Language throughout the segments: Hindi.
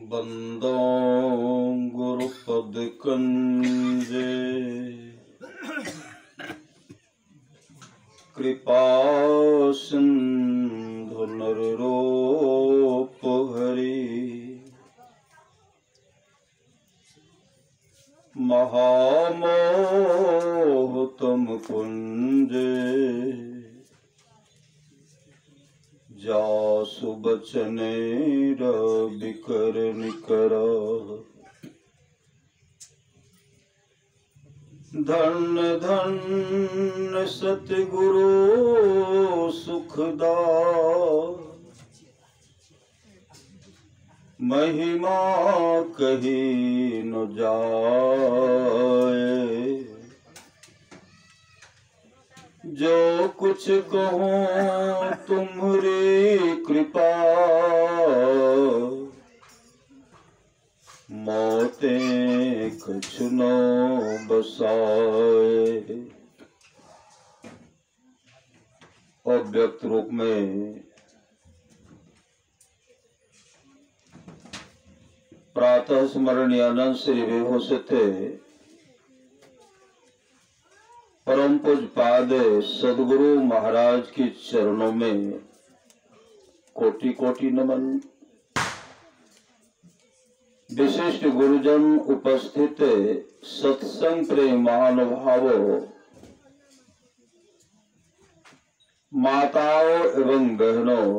बंदो गुरुपद कंजे कृपा सिंधु नररूप हरि महामोह तुम कुंजे जासु बचने बिकर निकर धन धन सतगुरु सुखदा महिमा कही न जाए। जो कुछ कहूँ तुम्हारी कृपा मौते कछु न बसाए। अव्यक्त रूप में प्रातः स्मरणीय अनंत श्री विभूषित थे परम पूज्य पाद सदगुरु महाराज के चरणों में कोटि कोटि नमन। विशिष्ट गुरुजन उपस्थित सत्संग प्रेम महानुभावों माताओं एवं बहनों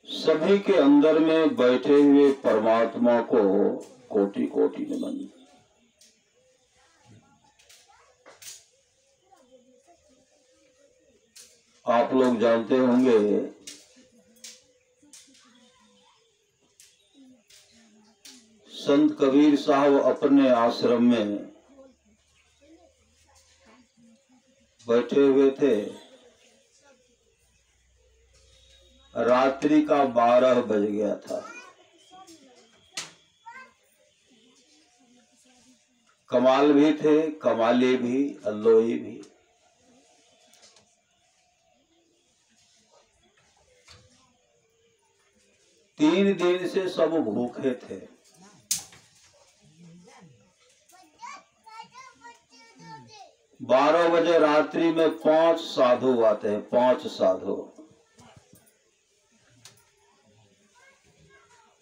सभी के अंदर में बैठे हुए परमात्मा को कोटि कोटि नमन। आप लोग जानते होंगे संत कबीर साहब अपने आश्रम में बैठे हुए थे। रात्रि का 12 बज गया था। कमाल भी थे, कमाली भी, अल्लोई भी। तीन दिन से सब भूखे थे। बारह बजे रात्रि में 5 साधु आते हैं, 5 साधु।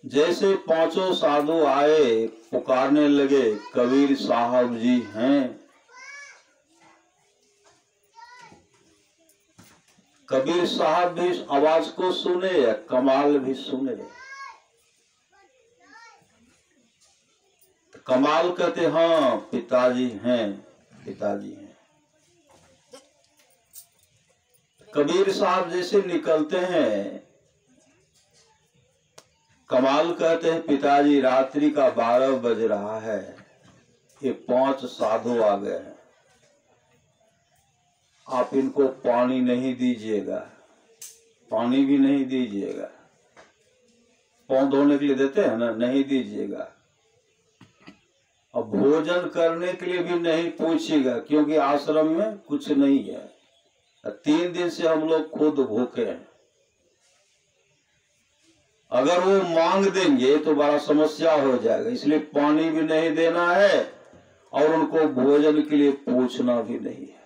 जैसे पांचों साधु आए पुकारने लगे कबीर साहब जी हैं। कबीर साहब भी इस आवाज को सुने या कमाल भी सुने। कमाल कहते हाँ पिताजी हैं, पिताजी हैं। कबीर साहब जैसे निकलते हैं, कमाल कहते हैं पिताजी रात्रि का 12 बज रहा है, ये 5 साधु आ गए हैं, आप इनको पानी नहीं दीजिएगा, पानी भी नहीं दीजिएगा। पाँव धोने के लिए देते हैं ना, नहीं दीजिएगा। अब भोजन करने के लिए भी नहीं पूछिएगा क्योंकि आश्रम में कुछ नहीं है। 3 दिन से हम लोग खुद भूखे हैं। अगर वो मांग देंगे तो बड़ा समस्या हो जाएगा, इसलिए पानी भी नहीं देना है और उनको भोजन के लिए पूछना भी नहीं है।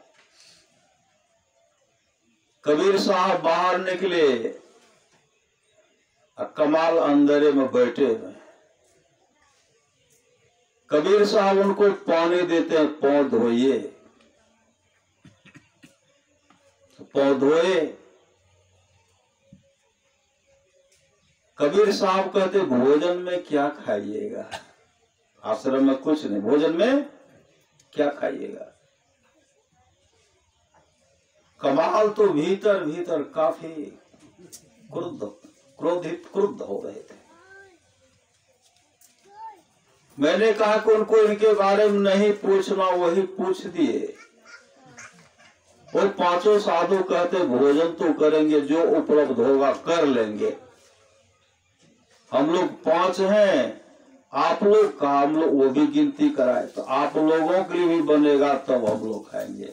कबीर साहब बाहर निकले, कमाल अंदर में बैठे हुए। कबीर साहब उनको पानी देते हैं, पाँव धोइए। पाँव धोए। कबीर साहब कहते भोजन में क्या खाइएगा? आश्रम में कुछ नहीं, भोजन में क्या खाइएगा? कमाल तो भीतर भीतर काफी क्रुद्ध हो रहे थे। मैंने कहा कि उनको इनके बारे में नहीं पूछना, वही पूछ दिए। और 5 साधु कहते भोजन तो करेंगे, जो उपलब्ध होगा कर लेंगे। हम लोग 5 हैं, आप लोग का हम लोग वो भी गिनती कराए तो आप लोगों के लिए भी बनेगा, तब हम लोग खाएंगे।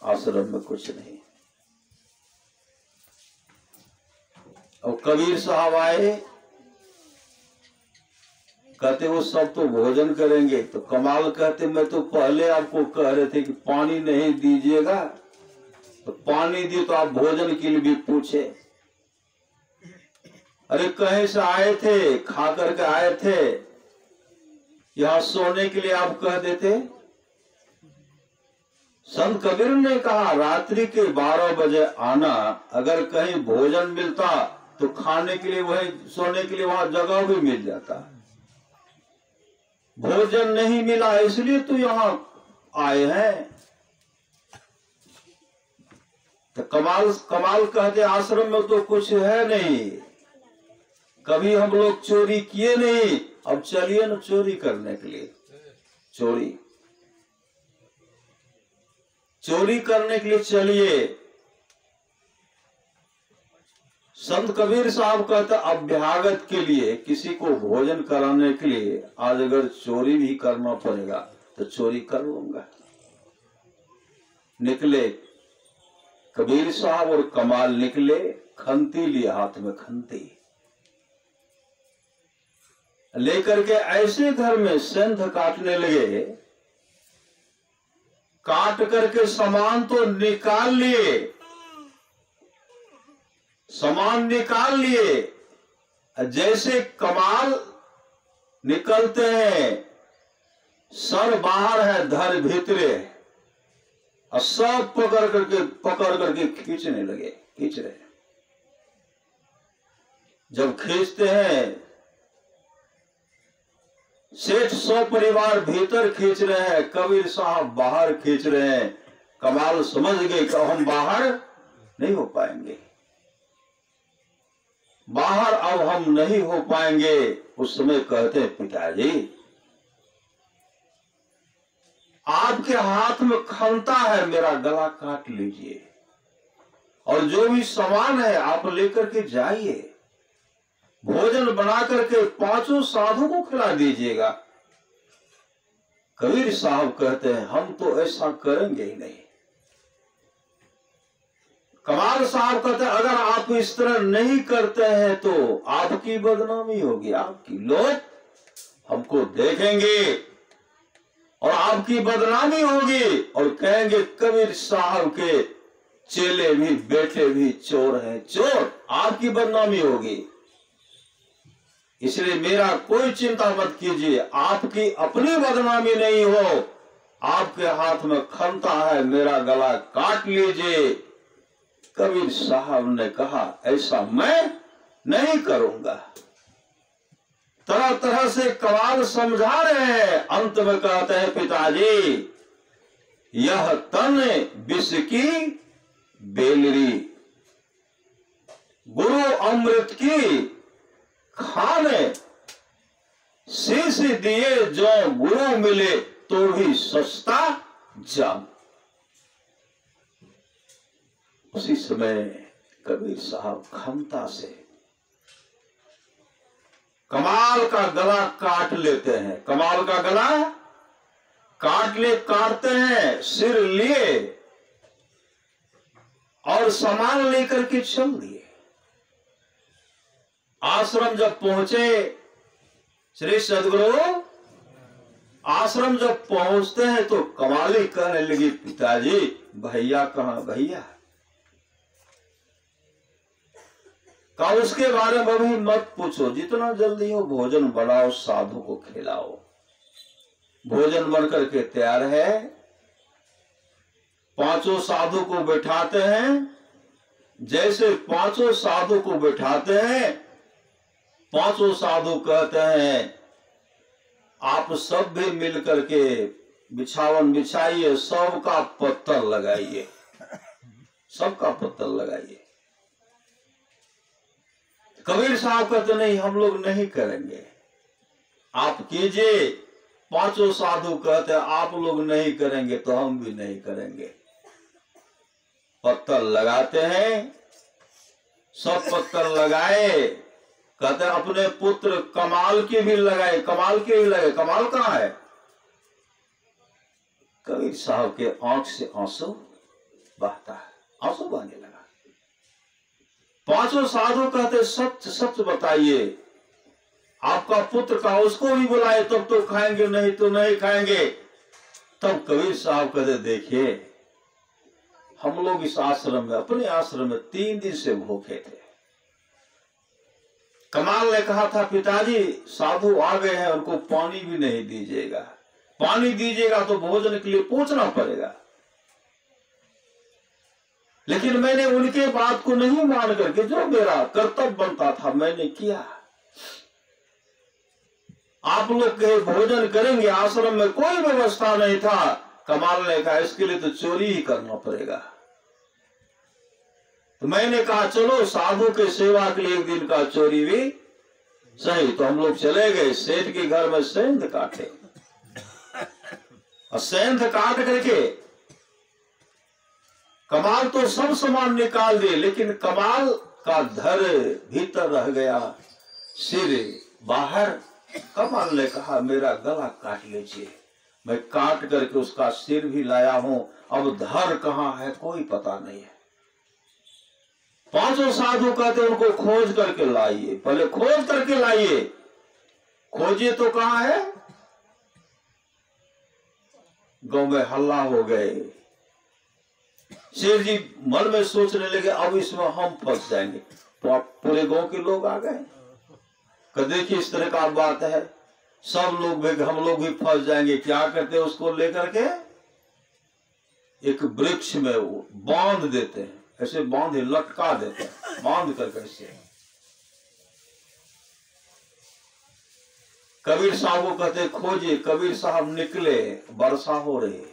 आश्रम में कुछ नहीं। और कबीर साहब आए, कहते वो सब तो भोजन करेंगे। तो कमाल कहते मैं तो पहले आपको कह रहे थे कि पानी नहीं दीजिएगा, तो पानी दी तो आप भोजन के लिए भी पूछे। अरे कहीं से आए थे, खा करके आए थे, यहां सोने के लिए आप कह देते। संत कबीर ने कहा रात्रि के 12 बजे आना, अगर कहीं भोजन मिलता तो खाने के लिए, वही सोने के लिए वहां जगह भी मिल जाता। भोजन नहीं मिला इसलिए तो यहां आए हैं। तो कमाल कहते आश्रम में तो कुछ है नहीं, कभी हम लोग चोरी किए नहीं, अब चलिए न चोरी करने के लिए। चोरी करने के लिए चलिए। संत कबीर साहब कहते अभ्यागत के लिए, किसी को भोजन कराने के लिए आज अगर चोरी भी करना पड़ेगा तो चोरी कर लूंगा। निकले कबीर साहब और कमाल निकले, खंती लिए, हाथ में खंती लेकर के ऐसे घर में सेंध काटने लगे। काट करके सामान तो निकाल लिए, सामान निकाल लिए। जैसे कमाल निकलते हैं, सर बाहर है, धर भीतरे, और सब पकड़ करके खींचने लगे। खींच रहे, जब खींचते हैं, सेठ 100 परिवार भीतर खींच रहे हैं, कबीर साहब बाहर खींच रहे हैं। कमाल समझ गए कि हम बाहर नहीं हो पाएंगे, बाहर अब हम नहीं हो पाएंगे। उस समय कहते हैं पिताजी आपके हाथ में खंता है, मेरा गला काट लीजिए और जो भी सामान है आप लेकर के जाइए, भोजन बना करके 5 साधु को खिला दीजिएगा। कबीर साहब कहते हैं हम तो ऐसा करेंगे ही नहीं। कमाल साहब कहते हैं अगर आप इस तरह नहीं करते हैं तो आपकी बदनामी होगी, आपकी लोग हमको देखेंगे और आपकी बदनामी होगी और कहेंगे कबीर साहब के चेले भी बेटे भी चोर हैं, चोर, आपकी बदनामी होगी। इसलिए मेरा कोई चिंता मत कीजिए, आपकी अपनी बदनामी नहीं हो, आपके हाथ में खंता है, मेरा गला काट लीजिए। कबीर साहब ने कहा ऐसा मैं नहीं करूंगा। तरह तरह से कमाल समझा रहे हैं, अंत में कहते हैं पिताजी यह तन विष की बेलरी, गुरु अमृत की खाने, शीश दिए जो गुरु मिले तो भी सस्ता जाम। उसी समय कबीर साहब क्षमता से कमाल का गला काट लेते हैं। कमाल का गला काटते हैं, सिर लिए और सामान लेकर के चल दिए। आश्रम जब पहुंचे, श्री सदगुरु आश्रम जब पहुंचते हैं तो कमाली कहने लगी पिताजी भैया कहां? भैया का उसके बारे में भी मत पूछो, जितना जल्दी हो भोजन बनाओ, साधु को खिलाओ। भोजन बनकर के तैयार है, 5 साधु को बैठाते हैं। जैसे 5 साधु को बैठाते हैं, 5 साधु कहते हैं आप सब भी मिल करके बिछावन बिछाइए, सबका पत्थर लगाइए, सबका पत्थर लगाइए। कबीर साहब कहते नहीं हम लोग नहीं करेंगे, आप कीजिए। 5 साधु कहते आप लोग नहीं करेंगे तो हम भी नहीं करेंगे। पत्थर लगाते हैं, सब पत्थर लगाए। कहते अपने पुत्र कमाल के भी लगाए, कमाल के भी लगे। कमाल कहाँ है? कबीर साहब के आंख से आंसू बहता है, आंसू बहने लगा। पांचों साधु कहते सत्य सत्य बताइए, आपका पुत्र का उसको भी बुलाए तब तो खाएंगे, नहीं तो नहीं खाएंगे। तब कबीर साहब कहते देखिए, हम लोग इस आश्रम में, अपने आश्रम में 3 दिन से भूखे थे। कमाल ने कहा था पिताजी साधु आ गए हैं, उनको पानी भी नहीं दीजिएगा, पानी दीजिएगा तो भोजन के लिए पूछना पड़ेगा। लेकिन मैंने उनके बात को नहीं मान करके जो मेरा कर्तव्य बनता था मैंने किया। आप लोग कहे भोजन करेंगे, आश्रम में कोई व्यवस्था नहीं था। कमाल ने कहा इसके लिए तो चोरी ही करना पड़ेगा। तो मैंने कहा चलो साधु के सेवा के लिए 1 दिन का चोरी भी सही। तो हम लोग चले गए, सेठ के घर में सेंध काटे, और सेंध काट करके कमाल तो सब सामान निकाल दिए, लेकिन कमाल का धर भीतर रह गया, सिर बाहर। कमाल ने कहा मेरा गला काट लीजिए। मैं काट करके उसका सिर भी लाया हूं, अब धर कहां है कोई पता नहीं है। पांचों साधु कहते उनको खोज करके लाइए, पहले खोज करके लाइए। खोजिए तो कहां है? गांव में हल्ला हो गए। शेर जी मन में सोचने लगे अब इसमें हम फंस जाएंगे। तो पूरे गांव के लोग आ गए, देखिए इस तरह का बात है, सब लोग भी, हम लोग भी फंस जाएंगे। क्या करते हैं, उसको लेकर के एक वृक्ष में वो बांध देते हैं, ऐसे बांधे लटका देते हैं, बांध करके ऐसे। कबीर साहब को कहते खोजिए। कबीर साहब निकले, वर्षा हो रही,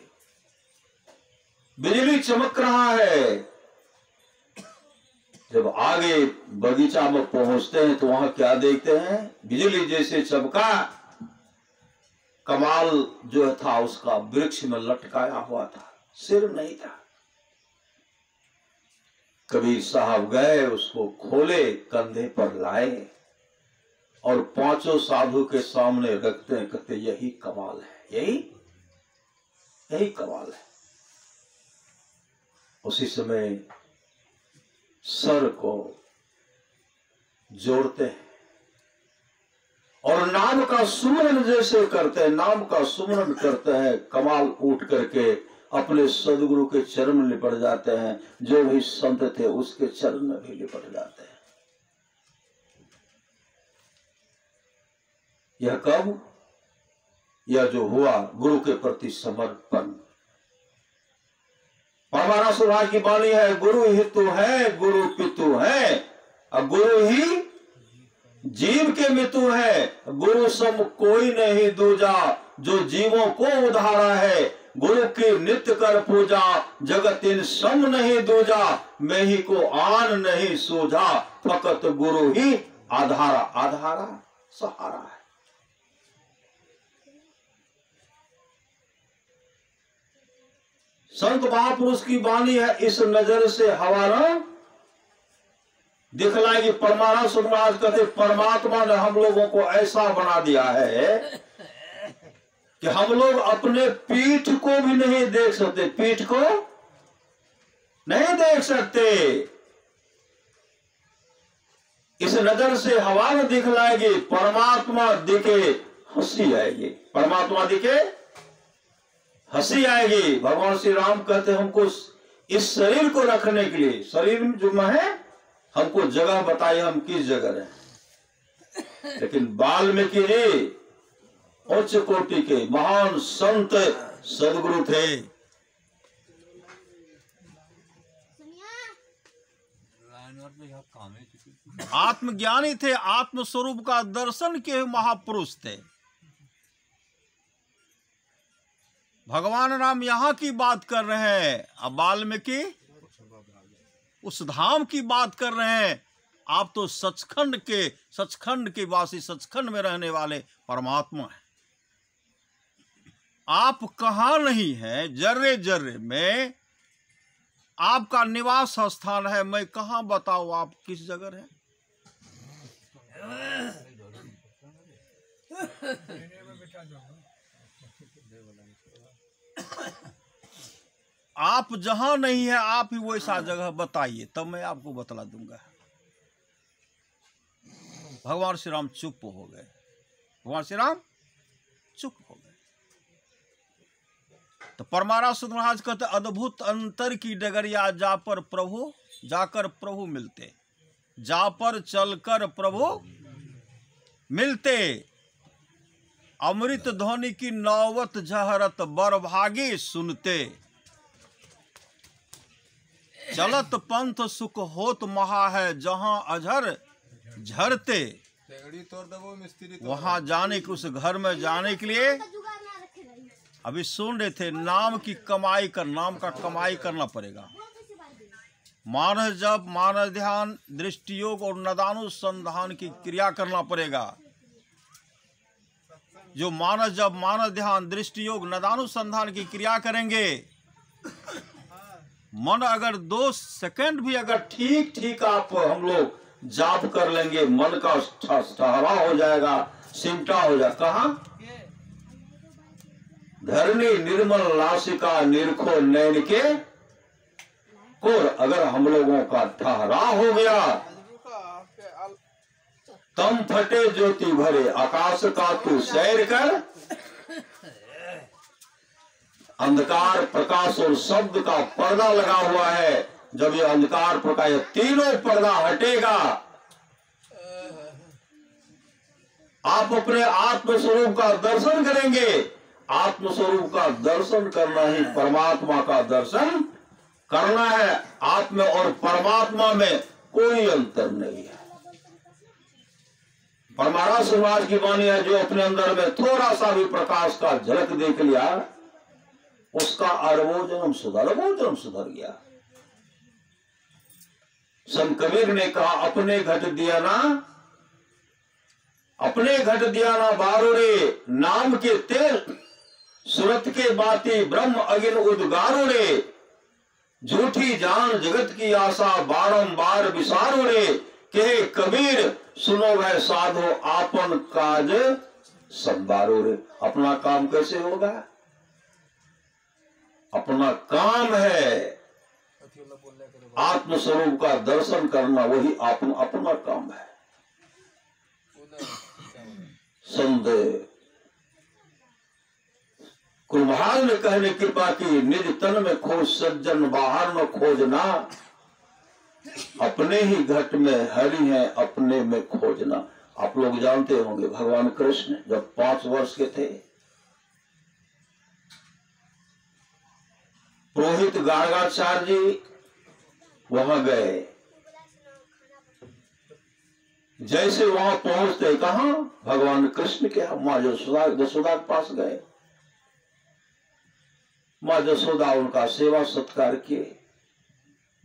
बिजली चमक रहा है। जब आगे बगीचा में पहुंचते हैं तो वहां क्या देखते हैं, बिजली जैसे चमका, कमाल जो था उसका वृक्ष में लटकाया हुआ था, सिर नहीं था। कबीर साहब गए, उसको खोले, कंधे पर लाए और पांचों साधु के सामने रखते हैं। कहते यही कमाल है, यही कमाल है। उसी समय सर को जोड़ते हैं और नाम का सुमरन जैसे करते हैं, नाम का सुमरन करते हैं। कमाल उठ करके अपने सदगुरु के चरण में लिपट जाते हैं, जो भी संत थे उसके चरण में भी लिपट जाते हैं। यह कब, यह जो हुआ गुरु के प्रति समर्पण। परमारा सुभाष की वाणी है, गुरु ही तो है, गुरु पितु है, और गुरु ही जीव के मितु है। गुरु सम कोई नहीं दूजा, जो जीवों को उधारा है। गुरु की नित्य कर पूजा, जगत इन सम नहीं दूजा। मैं ही को आन नहीं सूझा, फकत गुरु ही आधारा, आधारा सहारा है। संत महापुरुष की वाणी है, इस नजर से हमारा दिखलाएगी। परमानंद महाराज कहते परमात्मा ने हम लोगों को ऐसा बना दिया है कि हम लोग अपने पीठ को भी नहीं देख सकते, पीठ को नहीं देख सकते। इस नजर से हवा में दिखलाएगी, परमात्मा दिखे हंसी आएगी, परमात्मा दिखे हंसी आएगी। भगवान श्री राम कहते हमको इस शरीर को रखने के लिए, शरीर में जो है हमको जगह बताई, हम किस जगह हैं। लेकिन वाल्मीकि जी उच्च कोटि के महान संत सदगुरु थे। आत्मज्ञानी थे, आत्मस्वरूप का दर्शन के महापुरुष थे। भगवान राम यहाँ की बात कर रहे हैं, अब वाल्मीकि उस धाम की बात कर रहे हैं। आप तो सचखंड के वासी, सचखंड में रहने वाले परमात्मा हैं। आप कहाँ नहीं हैं, जर्रे जर्रे में आपका निवास स्थान है। मैं कहाँ बताऊं आप किस जगह हैं। आप जहां नहीं है, आप ही वैसा जगह बताइए, तब मैं आपको बतला दूंगा। भगवान श्री राम चुप हो गए। भगवान श्री राम चुप हो गए। तो परमारास महाराज कहते अद्भुत अंतर की डगरिया जाकर प्रभु मिलते, जा पर चलकर प्रभु मिलते, अमृत ध्वनि की नौवत जहरत बरभागी सुनते, चलत पंथ सुख होत महा है जहां अझर झरते। वहां जाने के, उस घर में जाने के लिए अभी सुन रहे थे, नाम की कमाई कर, नाम का कमाई करना पड़ेगा। मानस जप, मानस ध्यान, दृष्टि योग और नदानुसंधान की क्रिया करना पड़ेगा। जो मानस जप, मानस ध्यान, दृष्टि योग, नदानुसंधान की क्रिया करेंगे, मन अगर 2 सेकंड भी अगर ठीक ठीक आप हम लोग जाप कर लेंगे, मन का ठहराव हो जाएगा, सिमटा हो जाएगा। कहाँ? धरनी निर्मल नासिका निरखो नैन के कोर। अगर हम लोगों का ठहराव हो गया, तम फटे ज्योति भरे आकाश का तू सैर कर। अंधकार, प्रकाश और शब्द का पर्दा लगा हुआ है। जब ये अंधकार प्रकाश, ये तीनों पर्दा हटेगा, आप अपने आत्मस्वरूप का दर्शन करेंगे। आत्मस्वरूप का दर्शन करना ही परमात्मा का दर्शन करना है। आत्मा और परमात्मा में कोई अंतर नहीं है। परमारास समाज की वाणी है, जो अपने अंदर में थोड़ा सा भी प्रकाश का झलक देख लिया, उसका अरबों जन्म सुधर गया। संत कबीर ने कहा, अपने घट दिया ना बारोड़े, नाम के तेल सुरत के बाती ब्रह्म अगिन उद्गारोड़े, झूठी जान जगत की आशा बारंबार विसारोड़े। कहे कबीर सुनो वह साधो आपन काज संबारोड़े। अपना काम कैसे होगा? अपना काम है आत्मस्वरूप का दर्शन करना, वही अपना काम है। संदेह कुम्हार ने कहने कृपा की, निज तन में खोज सज्जन बाहर में खोजना, अपने ही घट में हरि है अपने में खोजना। आप लोग जानते होंगे, भगवान कृष्ण जब 5 वर्ष के थे, पुरोहित गार्गाचार्य जी वहां गए। जैसे वहां पहुंचते, कहा भगवान कृष्ण के मां यशोदा के पास गए। मां यशोदा उनका सेवा सत्कार किए,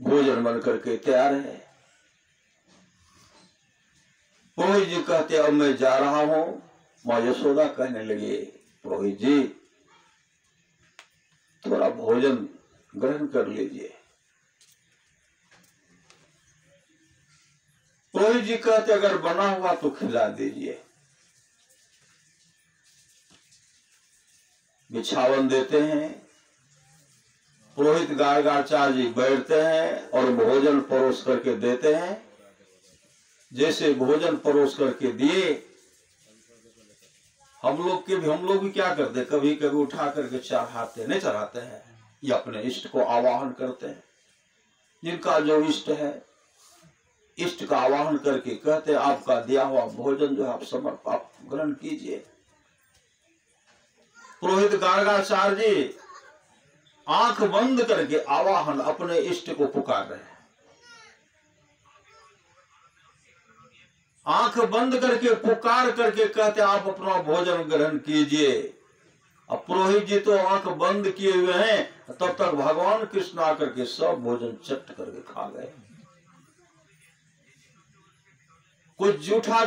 भोजन बन करके तैयार है। पुरोहित जी कहते अब मैं जा रहा हूं। मां यशोदा कहने लगे, पुरोहित जी थोड़ा भोजन ग्रहण कर लीजिए। पुरोहित जी कहते अगर बना हुआ तो खिला दीजिए। बिछावन देते हैं, पुरोहित गार्गाचार्य जी बैठते हैं और भोजन परोस करके देते हैं। जैसे भोजन परोस करके दिए, हम लोग भी क्या करते, कभी कभी उठा करके चढ़ाते, नहीं चढ़ाते हैं, या अपने इष्ट को आवाहन करते हैं। जिनका जो इष्ट है, इष्ट का आवाहन करके कहते आपका दिया हुआ भोजन जो है आप ग्रहण कीजिए। पुरोहित गार्गाचार्य जी आंख बंद करके आवाहन अपने इष्ट को पुकार रहे हैं। आंख बंद करके पुकार करके कहते आप अपना भोजन ग्रहण कीजिए। अब पुरोहित जी तो आंख बंद किए हुए हैं, तब तक भगवान कृष्ण आकर के सब भोजन चट करके खा गए। कुछ जूठा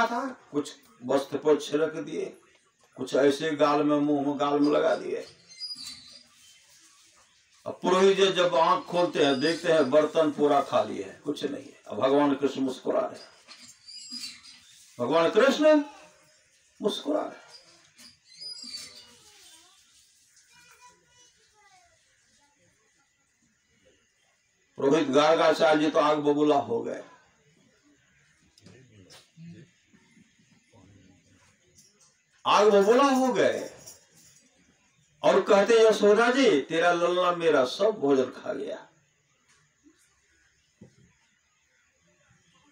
था, कुछ वस्त्र पर छिड़क दिए, कुछ ऐसे गाल में मुंह में गाल में लगा दिए। अब पुरोहित जी जब आंख खोलते हैं, देखते हैं बर्तन पूरा खाली है, कुछ नहीं है। अब भगवान कृष्ण मुस्कुरा रहे हैं, भगवान कृष्ण मुस्कुरा रहे। पुरोहित गार्गाचार्य जी तो आग बबूला हो गए। आग बबूला हो गए और कहते यशोदा जी तेरा लल्ला मेरा सब भोजन खा गया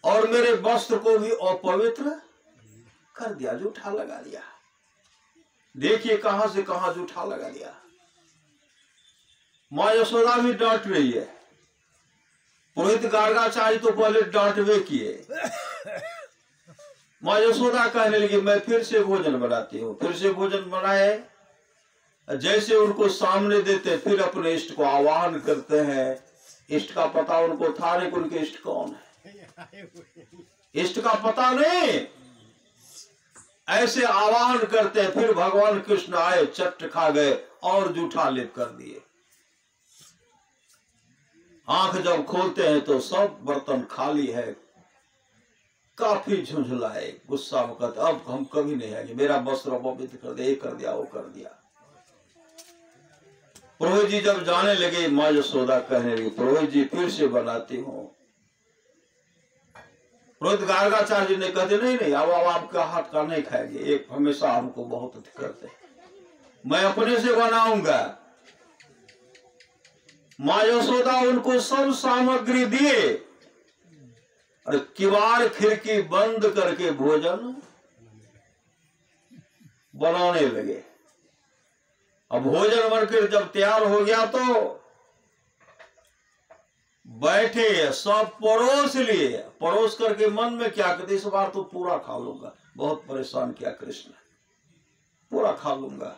और मेरे वस्त्र को भी अपवित्र कर दिया, जूठा लगा दिया। देखिए कहां से कहां जूठा लगा दिया। मां यशोदा भी डांट रही है। पुरोहित गार्गाचार्य तो पहले डांटवे किए। मां यशोदा कहने लगी मैं फिर से भोजन बनाती हूँ। फिर से भोजन बनाए, जैसे उनको सामने देते फिर अपने इष्ट को आह्वान करते हैं। इष्ट का पता उनको था नहीं, उनके इष्ट कौन है, इष्ट का पता नहीं। ऐसे आह्वान करते हैं, फिर भगवान कृष्ण आए, चट खा गए और जूठा लेप कर दिए। आंख जब खोलते हैं तो सब बर्तन खाली है। काफी झुंझलाए, गुस्सा में कहते अब हम कभी नहीं आएंगे, मेरा वस्त्र अपवित्र कर दिया, ये कर दिया, वो कर दिया। पुरोहित जी जब जाने लगे, मां यशोदा कहने लगी पुरोहित जी फिर से बनाती हूँ। पुरोहित गार्गाचार्य जी ने कहते नहीं नहीं, अब आपका हाथ का नहीं खाएंगे, एक हमेशा हमको बहुत अति करते, मैं अपने से बनाऊंगा। मां यशोदा उनको सब सामग्री दिए और किवाड़ खिड़की बंद करके भोजन बनाने लगे। अब भोजन बनकर जब तैयार हो गया तो बैठे, सब परोस लिए। परोस करके मन में क्या कहते, इस बार तो पूरा खा लूंगा, बहुत परेशान किया कृष्ण, पूरा खा लूंगा।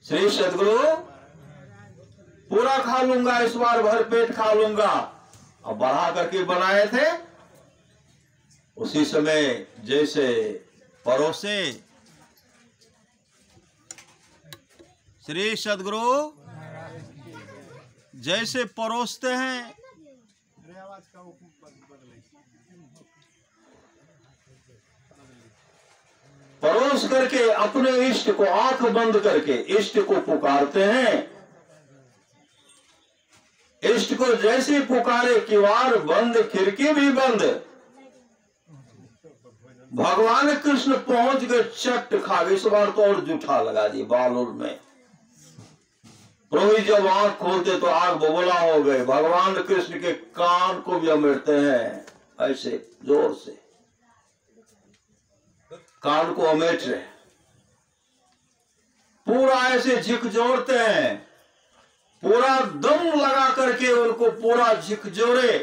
श्री सद्गुरु पूरा खा लूंगा, इस बार भर पेट खा लूंगा। अब बढ़ा करके बनाए थे। उसी समय जैसे परोसे, श्री सद्गुरु जैसे परोसते हैं, परोस करके अपने इष्ट को आंख बंद करके इष्ट को पुकारते हैं। इष्ट को जैसे पुकारे किवाड़ बंद, खिड़की भी बंद। भगवान कृष्ण पहुंच गए, चट खा गए। इस बार तो और जूठा लगा दिए बालूल में। पुरोहित जब आंख खोलते तो आग बबूला हो गए। भगवान कृष्ण के कान को भी अमेरते हैं, ऐसे जोर से कान को अमेट रहे, पूरा ऐसे झिकझोरते हैं, पूरा दम लगा करके उनको पूरा झिकझोरे।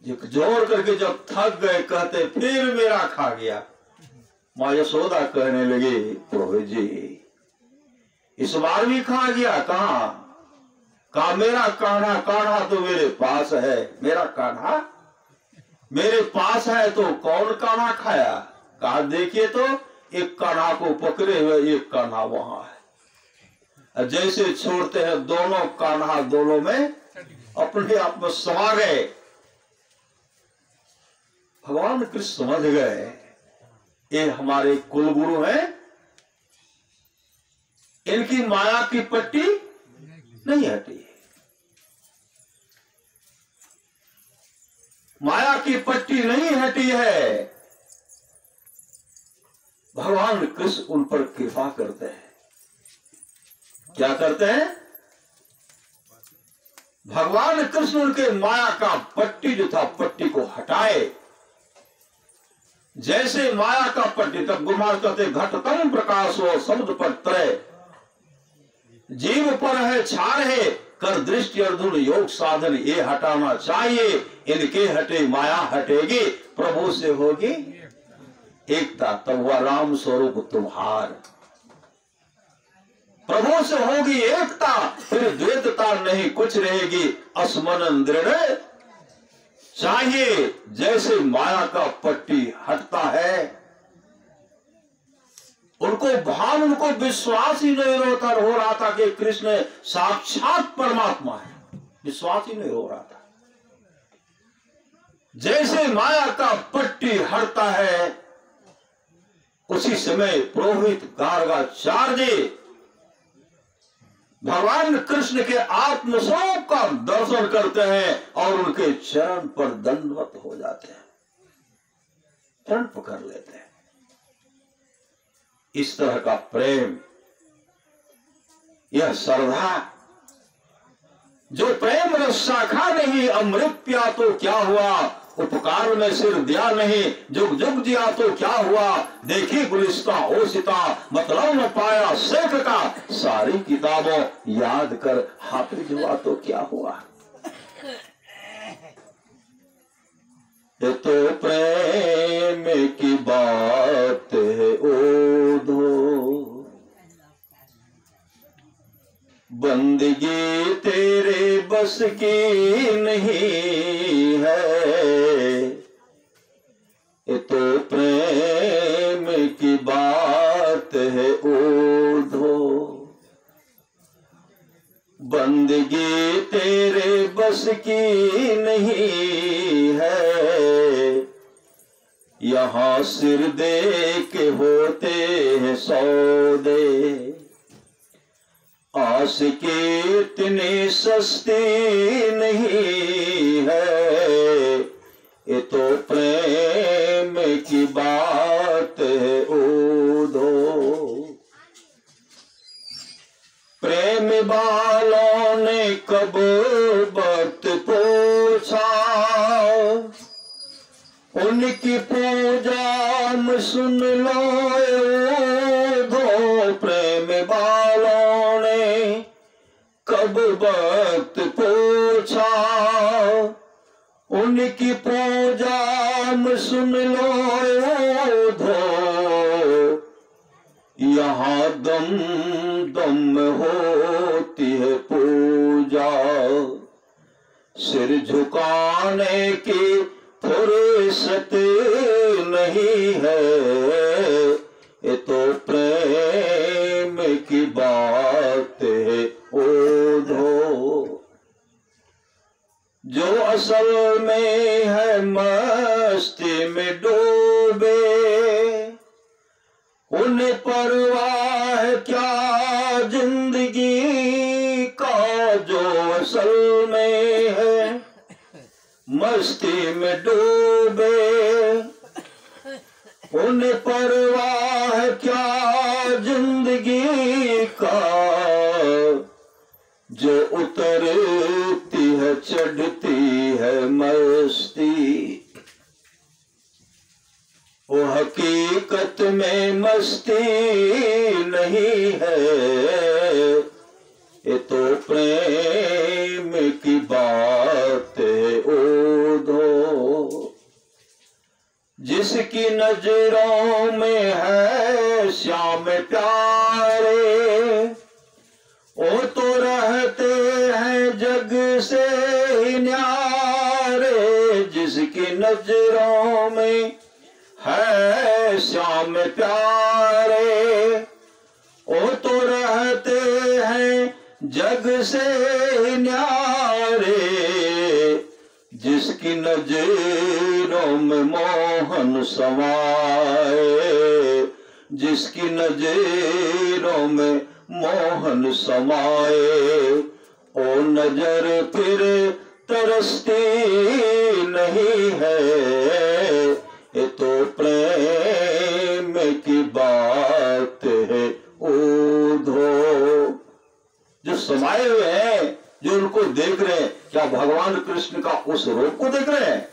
झिकझोर करके जब थक गए, कहते फिर मेरा खा गया। मां यशोदा कहने लगी पुरोहित जी इस बार भी खा गया। कहा मेरा कान्हा, कान्हा तो मेरे पास है, मेरा कान्हा मेरे पास है तो कौन कान्हा खाया। कहा देखिए तो एक कान्हा को पकड़े हुए, एक कान्हा वहां है। जैसे छोड़ते हैं दोनों कान्हा दोनों में अपने आप में समा गए। भगवान कृष्ण समझ गए ये हमारे कुलगुरु हैं, इनकी माया की पट्टी नहीं हटी। माया की पट्टी नहीं हटी है। भगवान कृष्ण उन पर कृपा करते हैं। क्या करते हैं? भगवान कृष्ण उनके माया का पट्टी जो था, पट्टी को हटाए। जैसे माया का पट्टी, तब गुरुमार कहते घटतम प्रकाशो शब्द पर त्रय, जीव पर है छार है, कर दृष्टि अर्जुन योग साधन, ये हटाना चाहिए। इनके हटे माया हटेगी, प्रभु से होगी एकता, तब वह राम स्वरूप तुम्हार। प्रभु से होगी एकता, फिर द्वैतता नहीं कुछ रहेगी। असमन दृढ़ चाहिए। जैसे माया का पट्टी हटता है, उनको भान, उनको विश्वास ही नहीं हो रहा था कि कृष्ण साक्षात परमात्मा है। विश्वास ही नहीं हो रहा था। जैसे माया का पट्टी हटता है, उसी समय पुरोहित गार्गाचार्य भगवान कृष्ण के आत्मस्वरूप का दर्शन करते हैं और उनके चरण पर दंडवत हो जाते हैं। प्रण पकड़ लेते हैं। इस तरह का प्रेम, यह श्रद्धा, जो प्रेम रस शाखा नहीं, अमृत पिया तो क्या हुआ, उपकार में सिर दिया नहीं, जुग जुग जिया तो क्या हुआ, देखी गुलिस्ता ओसिता मतलब न पाया शेख का, सारी किताबों याद कर हाफिज हुआ तो क्या हुआ। ये तो प्रेम की बात है ओधो, बंदगी तेरे बस की नहीं है। ये तो प्रेम की बात है ओधो, बंदगी तेरे बस की नहीं है। यहाँ सिर दे के होते हैं सौदे, आस की इतनी सस्ती नहीं है। ये तो प्रेम की बात है ओधो, प्रेम वालों ने कब वक्त पूछा, उनकी पूजा में सुन लो ओधो। प्रेम वालों ने कब वक्त पूछा, उनकी पूजा में सुन लो ओधो। यहाँ दम दम में होती है पूजा, सिर झुकाने की फुर्सत नहीं है। ये तो प्रेम की बात है ओधो, जो असल में है मस्ती में डूबे, उन्हें परवाह क्या जिंदगी का। जो असल में है मस्ती में डूबे, उन्हें परवाह क्या जिंदगी का। जो उतरती है चढ़ती है मस्ती, वो हकीकत में मस्ती नहीं है। ये तो प्रेम की बात है ओधो, जिसकी नजरों में है श्याम प्यारे, वो तो रहते हैं जग से ही न्यारे। जिसकी नजरों में है श्याम प्यारे, वो तो रहते हैं जग से न्यारे। जिसकी नजरों में मोहन समाए, जिसकी नजरों में मोहन समाए, ओ नजर फिर तरसती नहीं है। ये तो प्रेम की बात है ओधो, जो समाये हुए हैं, जो उनको देख रहे हैं, क्या भगवान कृष्ण का उस रूप को देख रहे हैं?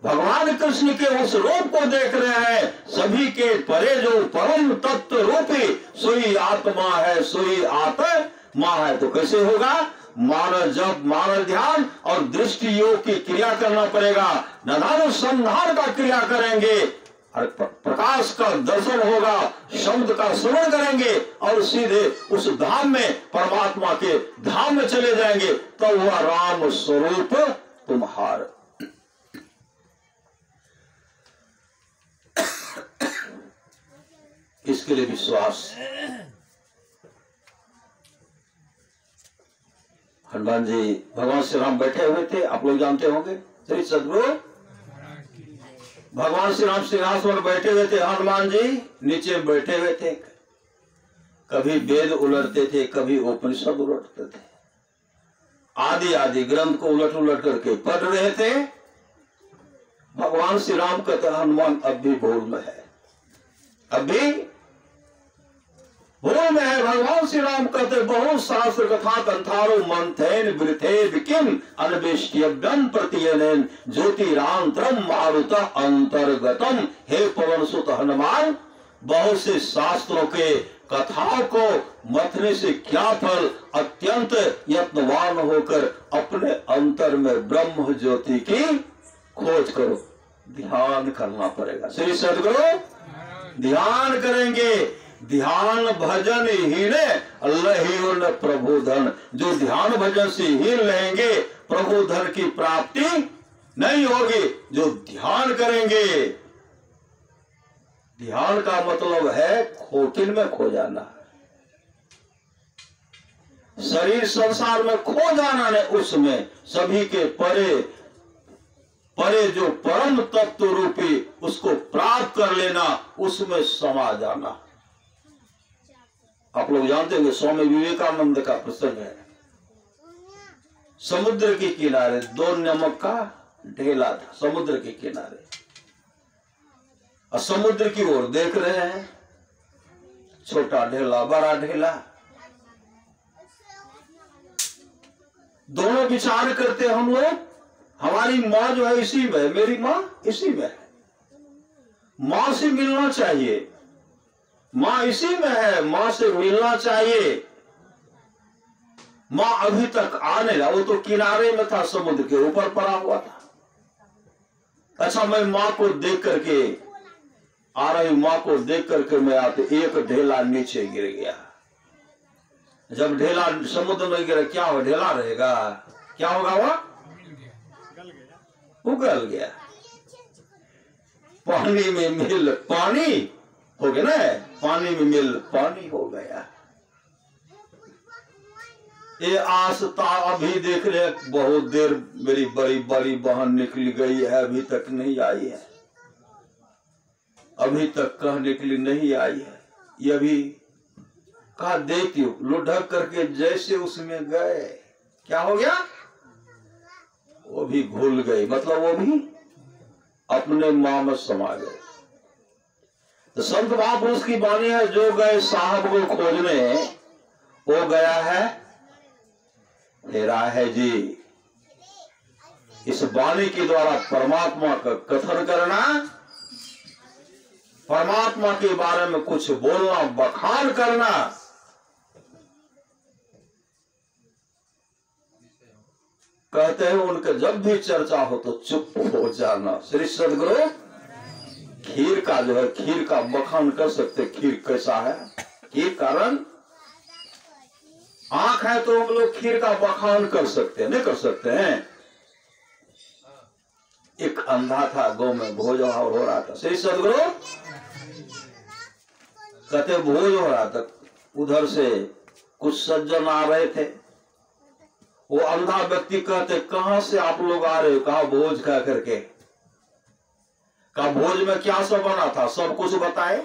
भगवान कृष्ण के उस रूप को देख रहे हैं। सभी के परे जो परम तत्व रूपी सोई आत्मा है, सोई आत्मा है। तो कैसे होगा? मानव जब मानव ध्यान और दृष्टि योग की क्रिया करना पड़ेगा, निधानुसंधान का क्रिया करेंगे और प्रकाश का दर्शन होगा, शब्द का श्रवण करेंगे और सीधे उस धाम में, परमात्मा के धाम में चले जाएंगे। तो वह राम स्वरूप तुम्हारा। इसके लिए विश्वास। हनुमान जी, भगवान श्री राम बैठे हुए थे, आप लोग जानते होंगे। श्री सदगुरु भगवान श्री राम सिंहासन पर बैठे हुए थे, हनुमान जी नीचे बैठे हुए थे। कभी वेद उलटते थे, कभी उपनिषद उलटते थे, आदि आदि ग्रंथ को उलट उलट करके पढ़ रहे थे। भगवान श्री राम कहते हनुमान अब भी भूल में है, अब भी भूल में है। भगवान श्री राम कहते बहुत शास्त्र कथा कंथारो मंथेन वृथे किम अन्वेष्टव्यम प्रतियनेन ज्योतिरांतरम मारुत अंतर्गतम। हे पवन सुत हनुमान, बहुत से शास्त्रों के कथाओं को मथने से क्या फल, अत्यंत यत्नवान होकर अपने अंतर में ब्रह्म ज्योति की खोज करो। ध्यान करना पड़ेगा। श्री सद्गुरु ध्यान करेंगे, ध्यान भजन हीन लहिउन प्रभु धन। जो ध्यान भजन से हीन लेंगे प्रभु धन की प्राप्ति नहीं होगी। जो ध्यान करेंगे, ध्यान का मतलब है खोटिन में खो जाना, शरीर संसार में खो जाना नहीं, उसमें सभी के परे परे जो परम तत्व रूपी उसको प्राप्त कर लेना, उसमें समा जाना। आप लोग जानते होंगे स्वामी विवेकानंद का प्रसंग है। समुद्र के किनारे दो नमक का ढेला था, समुद्र के किनारे, और समुद्र की ओर देख रहे हैं, छोटा ढेला बड़ा ढेला। दोनों विचार करते हम लोग, हमारी माँ जो है इसी में, मेरी माँ इसी में है, माँ से मिलना चाहिए, माँ इसी में है, माँ से मिलना चाहिए। माँ अभी तक आने लगा, वो तो किनारे में था, समुद्र के ऊपर पड़ा हुआ था। अच्छा, मैं माँ को देख करके आ रही, माँ को देख करके मैं आते, एक ढेला नीचे गिर गया। जब ढेला समुद्र में गिरा, क्या हो, ढेला रहेगा, क्या होगा, वह उगल गया। पानी में मिल पानी हो गया ना, पानी में मिल पानी हो गया। ये आस्था अभी देख रहे, बहुत देर मेरी बड़ी बड़ी बहन निकली गई है, अभी तक नहीं आई है, अभी तक कह निकली नहीं आई है। ये अभी कहा देखती हूँ, लुढ़क करके जैसे उसमें गए, क्या हो गया, वो भी भूल गई, मतलब वो भी अपने मां में समा गए। तो संत महापुरुष की वाणी है, जो गए साहब को खोजने, वो गया है हेरा है जी। इस वाणी के द्वारा परमात्मा का कथन करना, परमात्मा के बारे में कुछ बोलना, बखान करना, कहते हैं उनके जब भी चर्चा हो तो चुप हो जाना। श्री सद्गुरु खीर का जो है, खीर का बखान कर सकते, खीर कैसा है, खीर कारण आंख है तो हम लोग खीर का बखान कर सकते हैं, नहीं कर सकते हैं। एक अंधा था, गौ में भोज हो रहा था, श्री सद्गुरु कहते भोज हो रहा था, उधर से कुछ सज्जन आ रहे थे। वो अंधा व्यक्ति कहते कहां से आप लोग आ रहे हो, कहा भोज कह करके, कहा भोज में क्या सब बना था, सब कुछ बताए,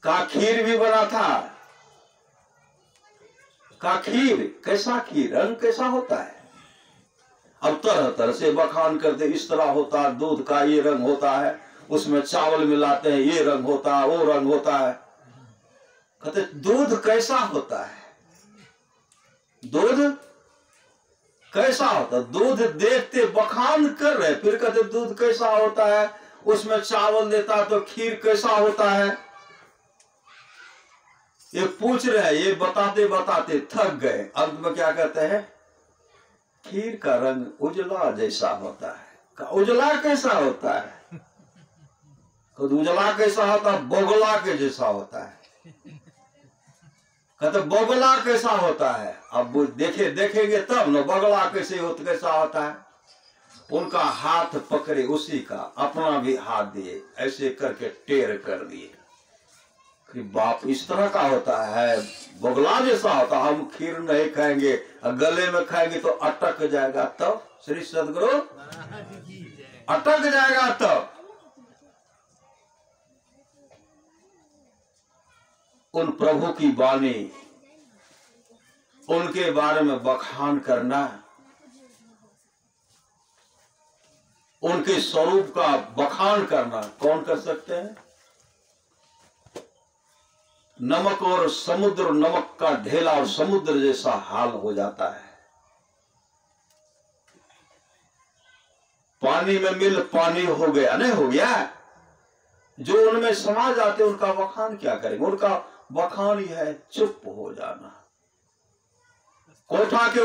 कहा खीर भी बना था, कहा खीर कैसा, खीर रंग कैसा होता है। अब तरह तरह से बखान करते, इस तरह होता है, दूध का ये रंग होता है, उसमें चावल मिलाते हैं, ये रंग होता है, वो रंग होता है। कहते दूध कैसा होता है, दूध कैसा होता, दूध देखते बखान कर रहे, फिर कहते दूध कैसा होता है, उसमें चावल देता तो खीर कैसा होता है। ये पूछ रहे, ये बताते बताते थक गए, अंत में क्या कहते हैं, खीर का रंग उजला जैसा होता है। उजला कैसा होता है, उजला कैसा होता है, बोगला के जैसा होता है। कहते बगला कैसा होता है, अब देखेंगे तब न बगला कैसा होता है। उनका हाथ पकड़े, उसी का अपना भी हाथ दिए, ऐसे करके टेर कर दिए कि बाप इस तरह का होता है, बगला जैसा होता, हम खीर नहीं खाएंगे, गले में खाएंगे तो अटक जाएगा। तब श्री सद्गुरु अटक जाएगा। तब उन प्रभु की वाणी, उनके बारे में बखान करना, उनके स्वरूप का बखान करना कौन कर सकते हैं? नमक और समुद्र, नमक का ढेला और समुद्र जैसा हाल हो जाता है। पानी में मिल पानी हो गया, नहीं हो गया? जो उनमें समा जाते उनका बखान क्या करेंगे? उनका बखान ही है चुप हो जाना। कोठा के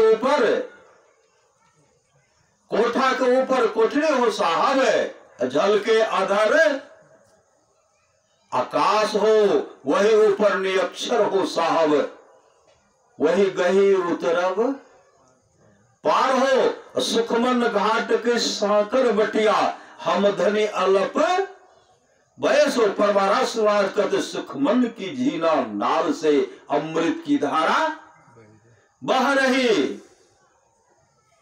ऊपर कोठरी हो साहब, जल के आधार आकाश हो, वही ऊपर निरक्षर हो साहब, वही गही उतरब पार हो। सुखमन घाट के साकर बटिया, हम धनी अलप बयसो परमारा सुराज कहते, सुखमन की झीना नाल से अमृत की धारा बह रही,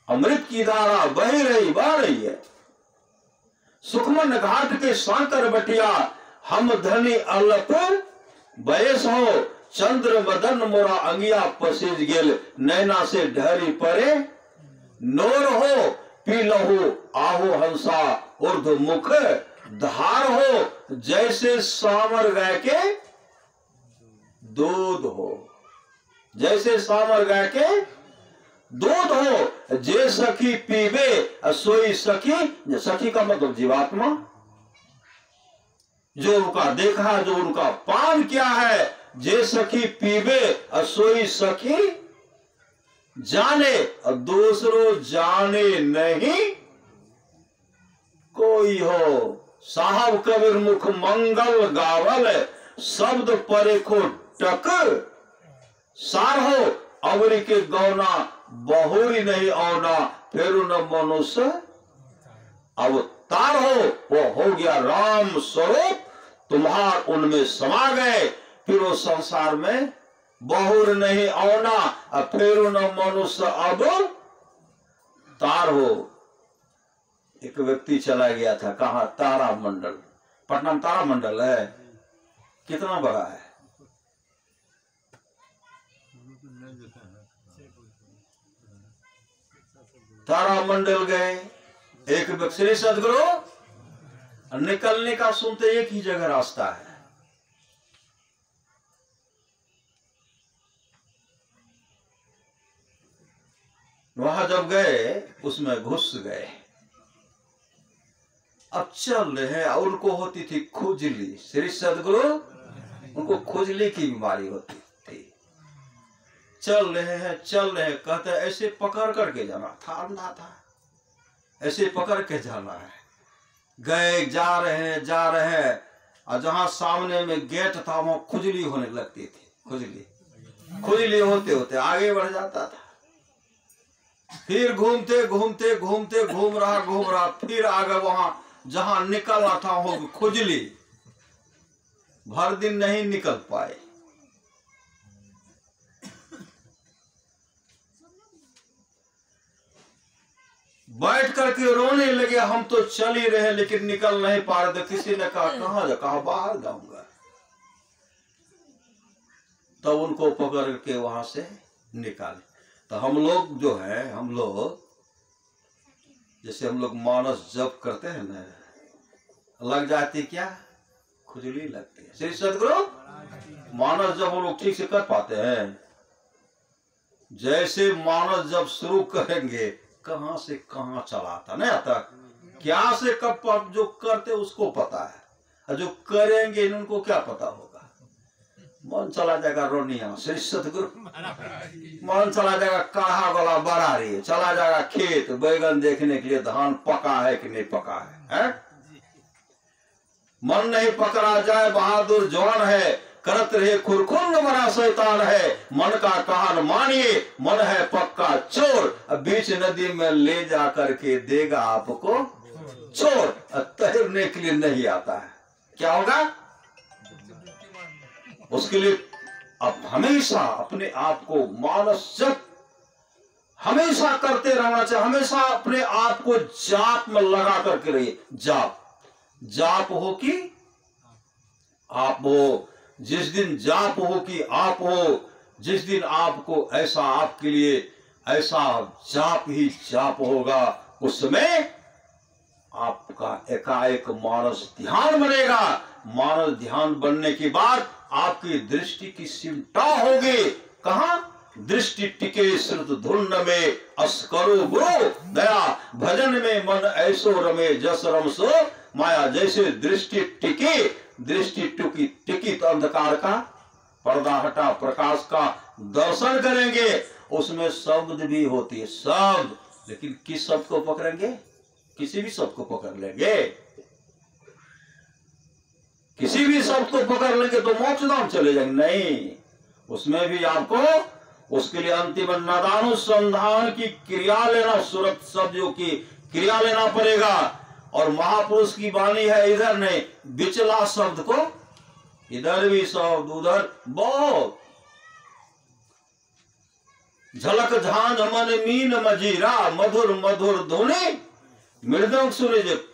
अमृत की धारा बह रही है। सुखमन घाट के साकर बटिया, हम धनी अलप बयस हो, चंद्र बदन मोरा अंगिया पसीज गेल, नैना से ढहरी परे नोर हो, पी लहू आहू हंसा उर्ध मुख धार हो, जैसे सामर गाय के दूध हो, जैसे सामर गाय के दूध हो। जे सखी पीबे सोई सखी, सखी का मतलब जीवात्मा, जो उनका देखा, जो उनका पान क्या है। जे सखी पीबे सोई सखी जाने, और दूसरों जाने नहीं कोई हो। साहब कबीर मुख मंगल गावल, शब्द परेखो टक सार हो, अवरी के गौना बहुरी नहीं औना, फिर न मनुष्य अवतार हो। वो हो गया राम स्वरूप, तुम्हार उनमें समा गए, फिर वो संसार में बहुर नहीं औना, फिर न मनुष्य अवतार हो। एक व्यक्ति चला गया था, कहा तारा मंडल, पटना में तारा मंडल है, कितना बड़ा है? तारा मंडल गए, एक व्यक्ति सदगुरु, निकलने का सुनते एक ही जगह रास्ता है। वहां जब गए उसमें घुस गए। अब चल रहे हैं, और उनको होती थी खुजली। श्री सदगुरु उनको खुजली की बीमारी होती थी। चल रहे हैं, कहते ऐसे पकड़ करके जाना था, अंधा था, ऐसे पकड़ के जाना है। गए, जा रहे हैं, और जहां सामने में गेट था वहां खुजली होने लगती थी। खुजली होते आगे बढ़ जाता था। फिर घूमते घूम रहा, फिर आगे वहां जहां निकल रहा था वो खुजली, भर दिन नहीं निकल पाए। बैठ करके रोने लगे, हम तो चल ही रहे लेकिन निकल नहीं पा रहे थे। किसी ने कहा कहा बाहर जाऊंगा। तब उनको पकड़ के वहां से निकाले। तो हम लोग जो है, जैसे हम लोग मानस जप करते हैं ना, लग जाती क्या? खुजली लगती है। श्री सदगुरु मानस जब हम लोग ठीक से कर पाते हैं, जैसे मानस जब शुरू करेंगे कहां से कहां चलाता नहीं आता, क्या से कब जो करते उसको पता है, और जो करेंगे उनको क्या पता होगा। मन चला जाएगा रोनिया, श्री सतगुरु मन चला जाएगा काढ़ा वाला बरारी, चला जाएगा खेत बैगन देखने के लिए धान पका है कि नहीं पका है? मन नहीं पकड़ा जाए बहादुर जवान है, करत रहे खुरखुंड बड़ा शैतान है। मन का कहन मानिए, मन है पक्का चोर, बीच नदी में ले जा करके देगा आपको चोर। तैरने के लिए नहीं आता है, क्या होगा? उसके लिए अब हमेशा अपने आप को मानस जप हमेशा करते रहना चाहिए। हमेशा अपने आप को जाप में लगा करके रहिए। जाप हो कि आप हो। जिस दिन जाप हो कि आप हो, जिस दिन आपको ऐसा, आपके लिए ऐसा जाप ही जाप होगा, उसमें आपका एकाएक मानस ध्यान बनेगा। मानस ध्यान बनने के बाद आपकी दृष्टि की सिमटा होगी। कहा? दृष्टि टिके श्रुत धुन में अस करो गुरु दया, भजन में मन ऐसो रमे जस रम सो माया। जैसे दृष्टि टिकी, दृष्टि टिकी तो अंधकार का पर्दा हटा, प्रकाश का दर्शन करेंगे। उसमें शब्द भी होती है, शब्द। लेकिन किस शब्द को पकड़ेंगे? किसी भी शब्द को पकड़ लेंगे, किसी भी शब्द को पकड़ लेंगे तो मोक्ष धाम चले जाएंगे? नहीं, उसमें भी आपको उसके लिए अंतिम नादानुसंधान की क्रिया लेना, सूरत शब्दों की क्रिया लेना पड़ेगा। और महापुरुष की वाणी है, इधर नहीं, बिचला शब्द को इधर भी शब्द, उधर बहुत। झलक झांझ मन मीन मजीरा, मधुर मधुर धुनी मृदंग सुने। जब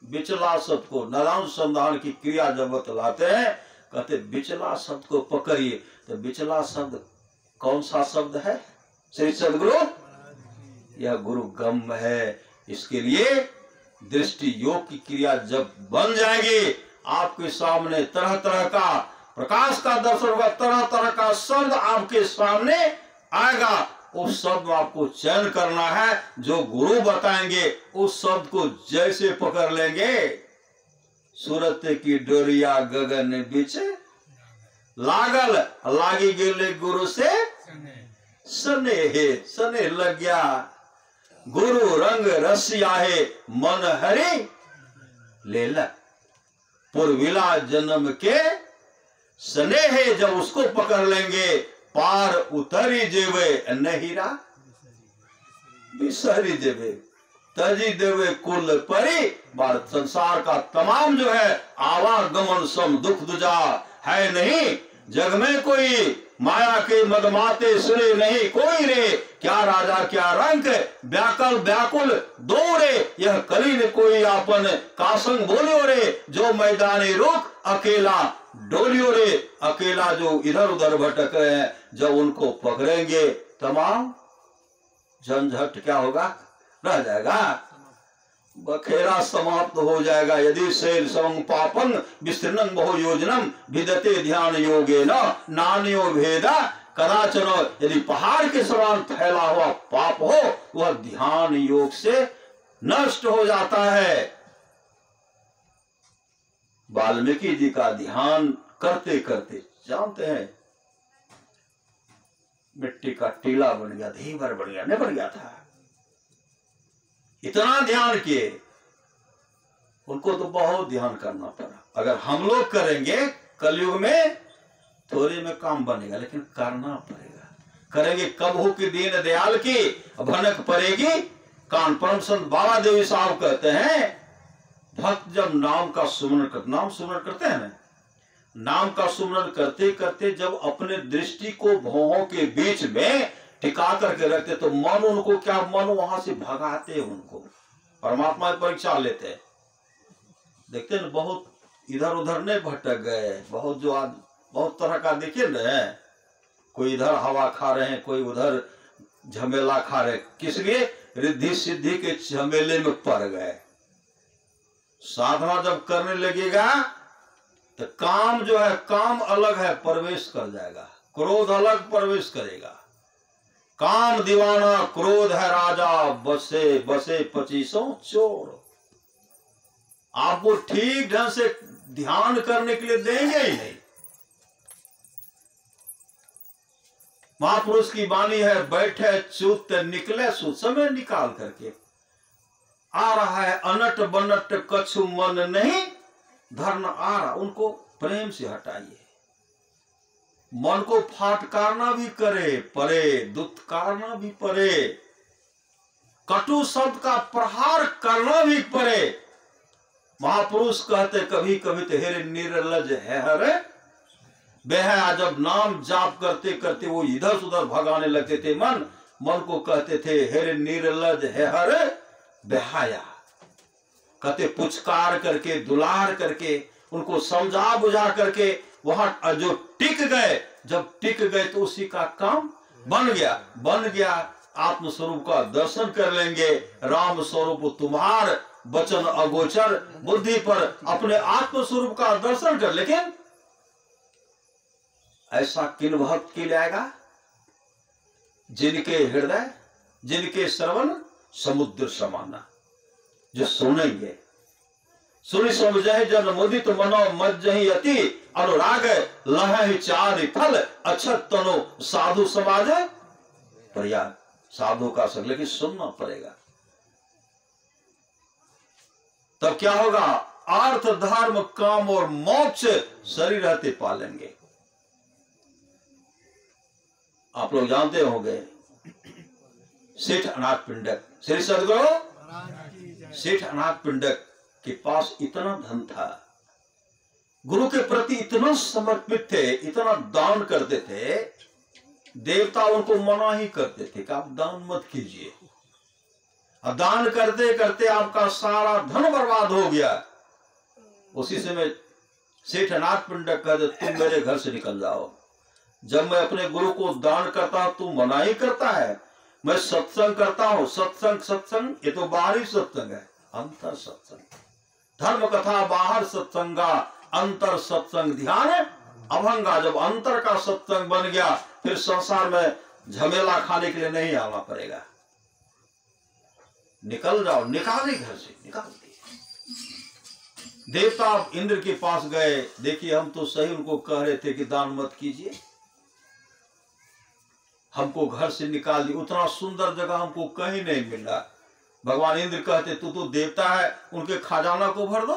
बिचला शब्द को नादानुसंधान की क्रिया जब बतलाते हैं, कहते बिचला शब्द को पकड़िए। तो बिचला शब्द कौन सा शब्द है? श्री सदगुरु, यह गुरु गम है। इसके लिए दृष्टि योग की क्रिया जब बन जाएगी, आपके सामने तरह तरह का प्रकाश का दर्शन होगा, तरह तरह का शब्द आपके सामने आएगा। उस शब्द आपको चयन करना है, जो गुरु बताएंगे उस शब्द को जैसे पकड़ लेंगे। सूरत की डोरिया गगन बीच लागल, लागी गेले गुरु से सने लग गया। गुरु रंग रसिया है मन हरि लेला, पुरविला जन्म के स्नेह। जब उसको पकड़ लेंगे, पार उतरी जेवे नहीरा बिसरी जेवे, तजी देवे कुल परी। भारत संसार का तमाम जो है आवागमन सम दुख दुजा है नहीं। जग में कोई माया के मदमाते सुने नहीं कोई रे, क्या राजा क्या रंग व्याकल व्याकुल दो रे। यह कली ने कोई आपन कासंग बोलियो रे, जो मैदानी रुख अकेला डोलियो रे। अकेला जो इधर उधर भटक रहे हैं, जब उनको पकड़ेंगे तमाम झंझट क्या होगा? रह जाएगा, बखेरा समाप्त हो जाएगा। यदि शैल समं पापं विस्तृणं बहु योजनम विदते ध्यान योगे न नान्यो भेदा कदाचन। यदि पहाड़ के समान फैला हुआ पाप हो, वह ध्यान योग से नष्ट हो जाता है। वाल्मीकि जी का ध्यान करते करते जानते हैं, मिट्टी का टीला बन गया, धीवर बन गया, नहीं बन गया था। इतना ध्यान किए, उनको तो बहुत ध्यान करना पड़ा। अगर हम लोग करेंगे कलयुग में, थोड़े में काम बनेगा, लेकिन करना पड़ेगा। करेंगे कब हो कि दीन दयाल की भनक पड़ेगी कान। परम संत बाबा देवी साहब कहते हैं, भक्त जब नाम का सुमरण करते हैं ना, नाम का सुमरण करते करते जब अपने दृष्टि को भौहों के बीच में टिका करके रखते, तो मन उनको क्या, मन वहां से भगाते, उनको परमात्मा की परीक्षा लेते। देखते ना, बहुत इधर उधर नहीं भटक गए। बहुत जो आज बहुत तरह का देखिए ना, कोई इधर हवा खा रहे हैं, कोई उधर झमेला खा रहे। किस लिए? रिद्धि सिद्धि के झमेले में पड़ गए। साधना जब करने लगेगा तो काम जो है, काम अलग है, प्रवेश कर जाएगा। क्रोध अलग प्रवेश करेगा। काम दीवाना, क्रोध है राजा, बसे बसे 25 चोर। आपको ठीक ढंग से ध्यान करने के लिए देंगे ही नहीं। महापुरुष की वाणी है, बैठे चूत निकले सूत। समय निकाल करके आ रहा है, अनट बनट कछु मन नहीं धरना आ रहा, उनको प्रेम से हटाइए। मन को फाटकारना भी करे परे, दुत्कारना भी परे, कटु शब्द का प्रहार करना भी परे। महापुरुष कहते कभी कभी तो हेरे निर्लज है हरे बेहया। जब नाम जाप करते करते वो इधर उधर भगाने लगते थे, मन को कहते थे हेरे निर्लज है हरे बेहया। कहते पुचकार करके, दुलार करके, उनको समझा बुझा करके वहां जो टिक गए, जब टिक गए तो उसी का काम बन गया। आत्मस्वरूप का दर्शन कर लेंगे। राम स्वरूप तुम्हार वचन अगोचर, बुद्धि पर अपने आत्म स्वरूप का दर्शन कर। लेकिन ऐसा किन भक्त के लिए आएगा? जिनके हृदय, जिनके श्रवण समुद्र समाना, जो सुनेंगे। सुनि समझे जन मुदित मनो मज्जहि अति, अनुराग लहहि चारि फल, अक्षत तनो साधु समाज प्रयाग। साधु का संग, लेकिन सुनना पड़ेगा। तब क्या होगा? अर्थ, धर्म, काम और मोक्ष शरीर रहते पालेंगे। आप लोग जानते होंगे सेठ अनाथ पिंडक, श्री सदगुरु सेठ अनाथ पिंडक के पास इतना धन था, गुरु के प्रति इतना समर्पित थे, इतना दान करते थे, देवता उनको मना ही करते थे कि आप दान मत कीजिए। अब दान करते करते आपका सारा धन बर्बाद हो गया। उसी समय सेठ अनाथ पिंडक कहते, तुम मेरे घर से निकल जाओ। जब मैं अपने गुरु को दान करता हूं तू मना ही करता है। मैं सत्संग करता हूं, सत्संग सत्संग ये तो बाहरी सत्संग है, अंतर सत्संग। धर्म कथा बाहर सत्संगा, अंतर सत्संग ध्यान अभंगा। जब अंतर का सत्संग बन गया, फिर संसार में झमेला खाने के लिए नहीं आना पड़ेगा। निकल जाओ, निकाले घर से, निकाल दिए। देवता इंद्र के पास गए, देखिए हम तो सही उनको कह रहे थे कि दान मत कीजिए, हमको घर से निकाल दिया। उतना सुंदर जगह हमको कहीं नहीं मिल रहा। भगवान इंद्र कहते, तू तो देवता है, उनके खजाना को भर दो,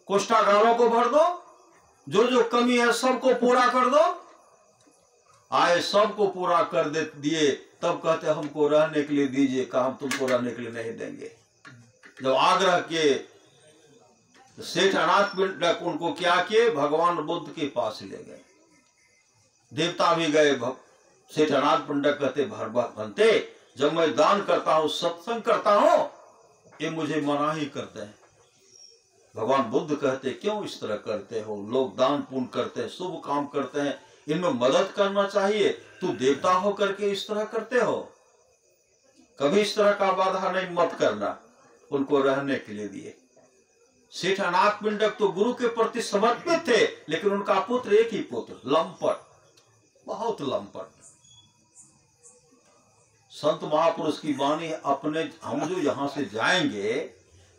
कोष्ठागारों को भर दो, जो जो कमी है सबको पूरा कर दो। आए सबको पूरा कर दिए, तब कहते हमको रहने के लिए दीजिए। कहा हम तुमको रहने के लिए नहीं देंगे। जब आग्रह किए तो सेठ अनाथ पिंडक उनको क्या किए? भगवान बुद्ध के पास ले गए। देवता भी गए। सेठ अनाथ पिंडक कहते, भंते जब मैं दान करता हूं, सत्संग करता हूं, ये मुझे मना ही करते हैं। भगवान बुद्ध कहते, क्यों इस तरह करते हो? लोग दान पुण्य करते हैं, शुभ काम करते हैं, इनमें मदद करना चाहिए। तू देवता होकर के इस तरह करते हो? कभी इस तरह का बाधा नहीं, मत करना। उनको रहने के लिए दिए। सेठ अनाथ पिंडक तो गुरु के प्रति समर्पित थे, लेकिन उनका पुत्र, एक ही पुत्र, लंपट, बहुत लंपट। संत महापुरुष की वाणी अपने, हम जो यहां से जाएंगे,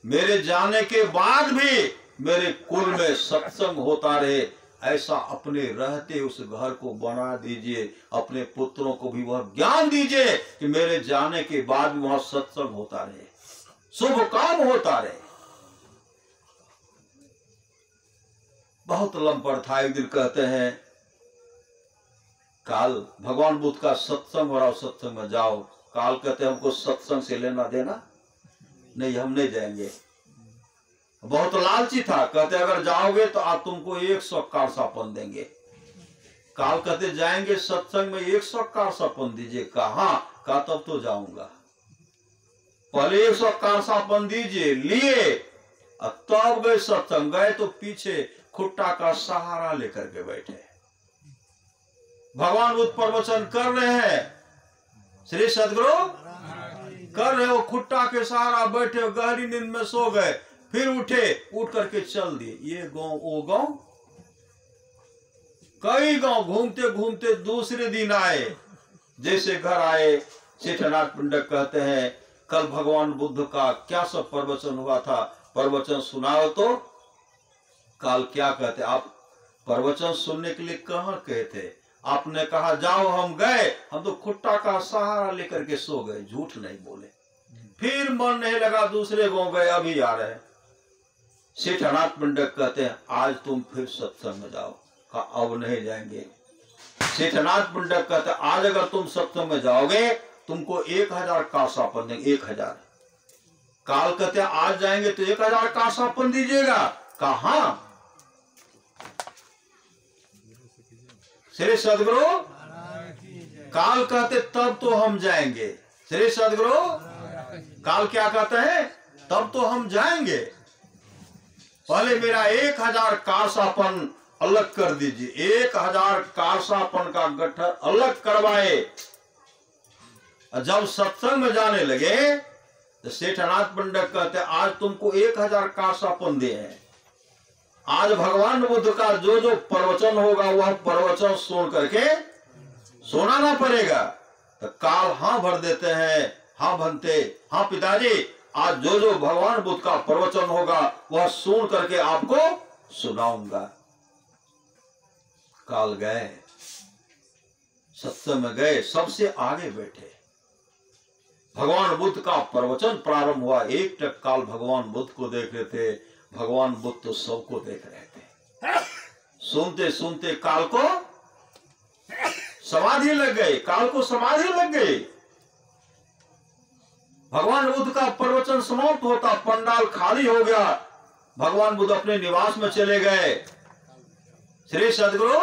मेरे जाने के बाद भी मेरे कुल में सत्संग होता रहे, ऐसा अपने रहते उस घर को बना दीजिए। अपने पुत्रों को भी वह ज्ञान दीजिए कि मेरे जाने के बाद भी वहां सत्संग होता रहे, शुभ काम होता रहे। बहुत लंपट था। एक दिन कहते हैं, काल भगवान बुद्ध का सत्संग हो रहा, सत्संग में जाओ। काल कहते हमको सत्संग से लेना देना नहीं, हम नहीं जाएंगे। बहुत लालची था। कहते अगर जाओगे तो आप तुमको 100 कारसापन देंगे। काल कहते जाएंगे सत्संग में 100 कारसापन दीजिए। कहा? कहा तब तो जाऊंगा। पहले 100 कारसापन दीजिए, लिए, तब गए सत्संग। गए तो पीछे खुट्टा का सहारा लेकर के बैठे। भगवान बुद्ध प्रवचन कर रहे हैं, श्री सदगुरु कर रहे हो, खुट्टा के सहारा बैठे, गहरी नींद में सो गए। फिर उठे, उठ करके चल दिए। ये गांव वो गांव, कई गांव घूमते घूमते दूसरे दिन आए। जैसे घर आए, सेठ अनाथ पिंडक कहते हैं, कल भगवान बुद्ध का क्या सब प्रवचन हुआ था, प्रवचन सुनाओ तो। काल क्या कहते, आप प्रवचन सुनने के लिए कहाँ गए थे? आपने कहा जाओ। हम गए, हम तो खुट्टा का सहारा लेकर के सो गए, झूठ नहीं बोले। फिर मन नहीं लगा, दूसरे गांव गए, अभी आ रहे हैं। सेठ अनाथ पिंडक कहते हैं, आज तुम फिर सत्संग में जाओ। कहा अब नहीं जाएंगे। सेठ अनाथ पिंडक कहते हैं, आज अगर तुम सत्संग में जाओगे तुमको 1000 कारसापन देंगे, 1000। काल कहते हैं आज जाएंगे तो 1000 कारसापन दीजिएगा। कहा? श्री सदगुरु काल कहते तब तो हम जाएंगे। श्री सदगुरु काल क्या कहते हैं? तब तो हम जाएंगे। पहले मेरा 1000 कारसापन अलग कर दीजिए। 1000 कारसापन का गट्ठर अलग करवाए। जब सत्संग में जाने लगे तो सेठ अनाथ पंडित कहते हैं आज तुमको 1000 काशापन दे हैं, आज भगवान बुद्ध का जो जो प्रवचन होगा वह प्रवचन सुन करके सुनाना पड़ेगा। तो काल हाँ भर देते हैं, हाँ भंते, हाँ पिताजी, आज जो जो भगवान बुद्ध का प्रवचन होगा वह सुन करके आपको सुनाऊंगा। काल गए, सत्संग में गए, सबसे आगे बैठे, भगवान बुद्ध का प्रवचन प्रारंभ हुआ। एक टक काल भगवान बुद्ध को देख रहे थे, भगवान बुद्ध तो सबको देख रहे थे। सुनते सुनते काल को समाधि लग गई, काल को समाधि लग गई। भगवान बुद्ध का प्रवचन समाप्त होता, पंडाल खाली हो गया, भगवान बुद्ध अपने निवास में चले गए। श्री सद्गुरु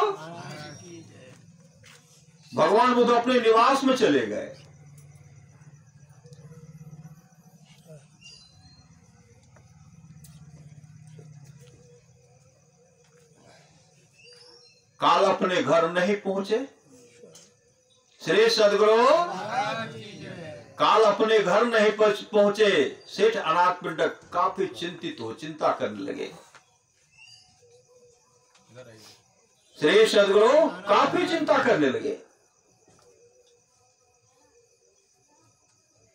भगवान बुद्ध अपने निवास में चले गए। काल अपने घर नहीं पहुंचे। श्री सद्गुरु काल अपने घर नहीं पहुंचे। सेठ अनाथ पिंडक काफी चिंतित हो चिंता करने लगे। श्री सद्गुरु काफी चिंता करने लगे,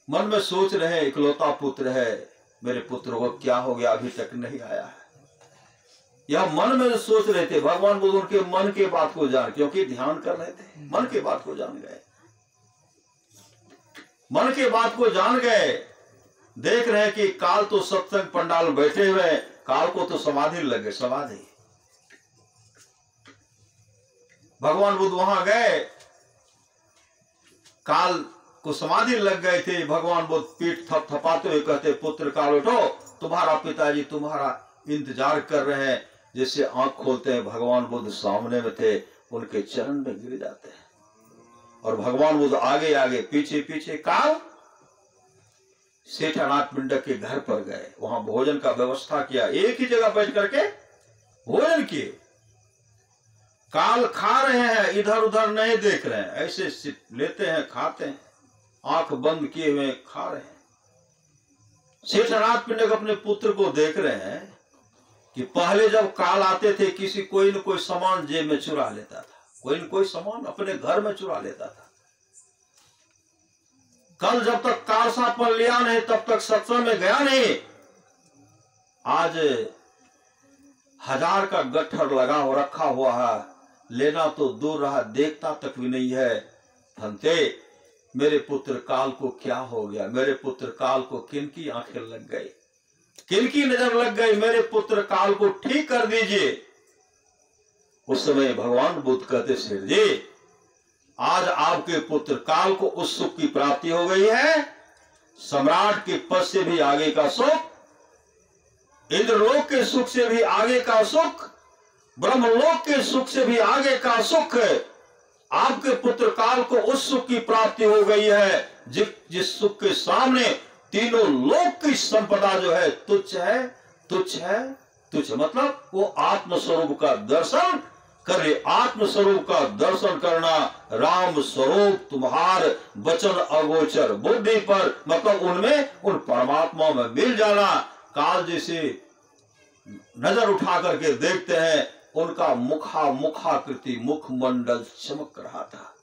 मन में सोच रहे इकलौता पुत्र है, मेरे पुत्र को क्या हो गया, अभी तक नहीं आया है। यह मन में सोच रहे थे। भगवान बुद्ध उनके मन के बात को जान, क्योंकि ध्यान कर रहे थे, मन के बात को जान गए, मन के बात को जान गए। देख रहे कि काल तो सत्संग पंडाल बैठे हुए, काल को तो समाधि लग गए, समाधि। भगवान बुद्ध वहां गए, काल को समाधि लग गए थे। भगवान बुद्ध पीठ थपथपाते हुए कहते, पुत्र काल उठो, तुम्हारा पिताजी तुम्हारा इंतजार कर रहे हैं। जैसे आंख खोलते हैं भगवान बुद्ध सामने में थे, उनके चरण में गिर जाते हैं और भगवान बुद्ध आगे आगे पीछे पीछे काल सेठ अनाथ पिंडक के घर पर गए। वहां भोजन का व्यवस्था किया, एक ही जगह बैठ करके भोजन किए। काल खा रहे हैं, इधर उधर नहीं देख रहे हैं, ऐसे लेते हैं खाते हैं, आंख बंद किए हुए खा रहे हैं। सेठ अनाथ पिंडक अपने पुत्र को देख रहे हैं कि पहले जब काल आते थे किसी कोई न कोई सामान जेब में चुरा लेता था, कोई न कोई सामान अपने घर में चुरा लेता था। कल जब तक काल सापन लिया नहीं तब तक सत्संग में गया नहीं। आज 1000 का गट्ठर लगा हो रखा हुआ है, लेना तो दूर रहा, देखता तक भी नहीं है। भंते, मेरे पुत्र काल को क्या हो गया, मेरे पुत्र काल को किनकी आंखें लग गई, किनकी नजर लग गई, मेरे पुत्र काल को ठीक कर दीजिए। उस समय भगवान बुद्ध कहते, शेर जी, आज आपके पुत्र काल को उस सुख की प्राप्ति हो गई है, सम्राट के पद से भी आगे का सुख, इंद्रलोक के सुख से भी आगे का सुख, ब्रह्मलोक के सुख से भी आगे का सुख। आपके पुत्र काल को उस सुख की प्राप्ति हो गई है जिस सुख के सामने तीनों लोक की संपदा जो है तुच्छ है, तुच्छ है, तुच्छ। मतलब वो आत्म स्वरूप का दर्शन कर ले। आत्म स्वरूप का दर्शन करना, राम स्वरूप तुम्हार वचन अगोचर बुद्धि पर, मतलब उनमें उन परमात्मा में मिल जाना। काल जैसे नजर उठा करके देखते हैं, उनका मुखाकृति मुखमंडल चमक रहा था।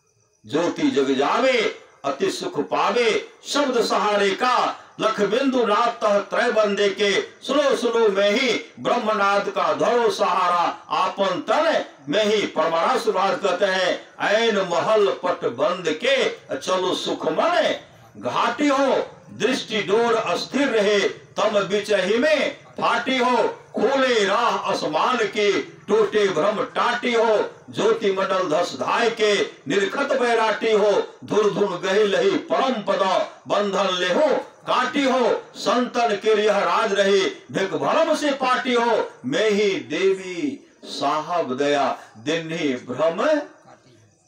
ज्योति जग जावे अति सुख पावे, शब्द सहारे का लख बिंदु नाथ त्रय बंदे के, सुनो सुनो में ही ब्रह्मनाद का धरो सहारा, आपन तन में ही परमारस बात कहते हैं। ऐन महल पट बंद के चलो सुख मन, घाटी हो दृष्टि डोर अस्थिर रहे, तम बिचही में फाटी हो, खोले राह आसमान की, टूटे भ्रम टाटी हो, ज्योति मंडल धस धाय के, निर्खत बैराटी हो, धुर धुन गही लही परम पदा, बंधन ले हो काटी हो, संतन के यह राज रहे, भिक भरम से पाटी हो, मैं ही देवी साहब दया दिन ही भ्रम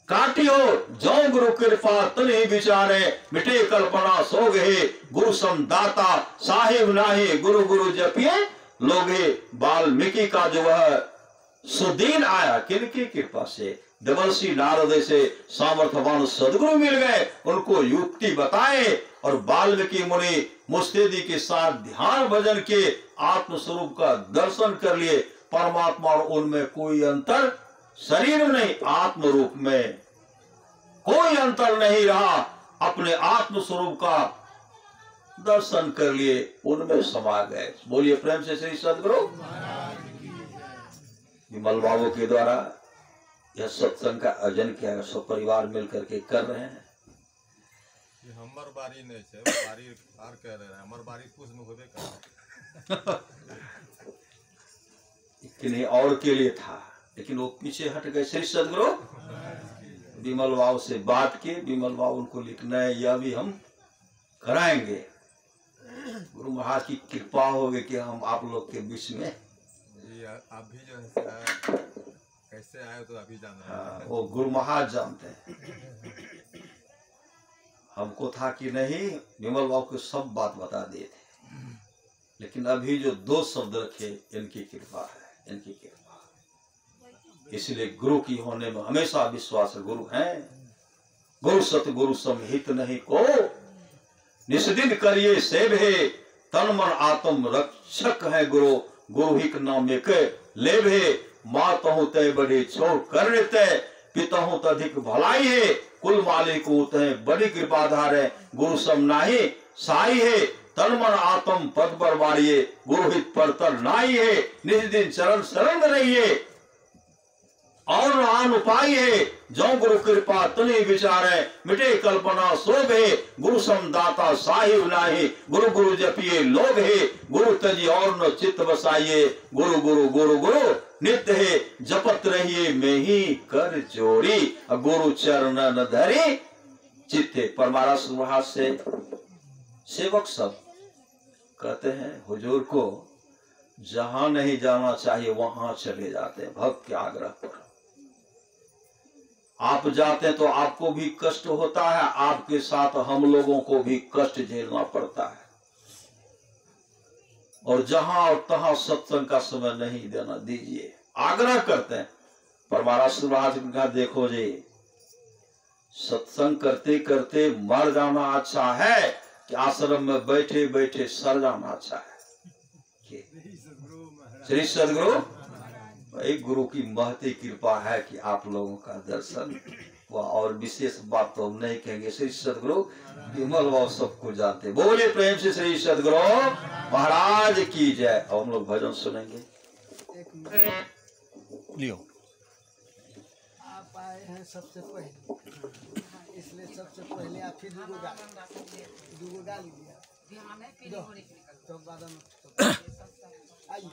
काटी हो, जो गुरु कृपा तनि विचारे, मिटे कल्पना सो गए, गुरु समदाता साहिब नाही, गुरु गुरु जपिए लोगे। वाल्मीकि का जो है सुदीन आया किनकी कृपा से, देवर्षि नारद से सामर्थ्यवान सदगुरु मिल गए, उनको युक्ति बताए और वाल्मीकि मुनि मुस्तैदी के साथ ध्यान भजन के आत्म स्वरूप का दर्शन कर लिए। परमात्मा और उनमें कोई अंतर शरीर में नहीं, आत्म रूप में कोई अंतर नहीं रहा। अपने आत्म स्वरूप का दर्शन कर लिए, उनमें समा गए। बोलिए प्रेम से श्री सदगुरु। विमल बाबू के द्वारा यह सत्संग का आयोजन किया गया, सब परिवार मिलकर के कर रहे हैं। हमर बारी नहीं है, बारी आर कह रहे हैं, हमर बारी कुछ में होबे कर किन्हीं और के लिए था, लेकिन वो पीछे हट गए। श्री सदगुरु विमल बाबू से बात की, विमल बाबू उनको लिखना है, यह भी हम कराएंगे। गुरु महाराज की कृपा होगी कि हम आप लोग के बीच में आप भी जो है कैसे आए तो अभी जान रहे हैं। वो गुरु महाराज जानते हैं। हमको था कि नहीं, विमल बाबू को सब बात बता दिए थे, लेकिन अभी जो 2 शब्द रखे, इनकी कृपा है, इनकी कृपा। इसलिए गुरु की होने में हमेशा विश्वास है। गुरु हैं, गुरु सतगुरु समहित नहीं को, निष्दिन करिए सेवे, तन मन आत्म रक्षक है गुरु। गुरु ही नाम एक लेभे, मातहु तय बड़े छोड़ करने तय, पिताहु तधिक भलाई है, कुल मालिक होते हैं बड़ी कृपाधार है। गुरु सम नाही साई है, तन मन आत्म पद पर वारिये, गुरु हित पर तर नाई है, निज दिन चरण शरण रहिए, और आन उपाय है, जो गुरु कृपा तनि विचारे, मिटे कल्पना सोग है, गुरु समदाता साहिब नाही, गुरु गुरु जपिए लोग है, गुरु तजी और न चित्त बसाइए, गुरु गुरु गुरु गुरु नित्य है, जपत रहिए में ही कर जोड़ी, गुरु चरण धरे चित्ते। परमारा सुभाष से सेवक सब कहते हैं, हुजूर को जहां नहीं जाना चाहिए वहां चले जाते हैं भक्त के आग्रह पर। आप जाते हैं तो आपको भी कष्ट होता है, आपके साथ हम लोगों को भी कष्ट झेलना पड़ता है। और जहां और तहां सत्संग का समय नहीं देना दीजिए, आग्रह करते हैं। परमारा सुभाष का देखो जी, सत्संग करते करते मर जाना अच्छा है कि आश्रम में बैठे बैठे सर जाना अच्छा है। श्री सदगुरु एक गुरु की महती कृपा है कि आप लोगों का दर्शन हुआ। और विशेष बात तो हम नहीं कहेंगे। श्री सदगुरु विमल बाबू सबको जानते। बोले प्रेम से श्री सदगुरु महाराज की जय। और हम लोग भजन सुनेंगे। लियो आप आए हैं सबसे पहले, इसलिए सबसे पहले आप ही दूगो गा लीजिए तो बाद में आइए।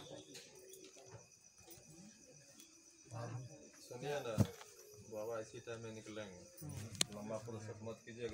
सुनिए ना बाबा, इसी टाइम में निकलेंगे, लंबा फुर्सत मत कीजिए।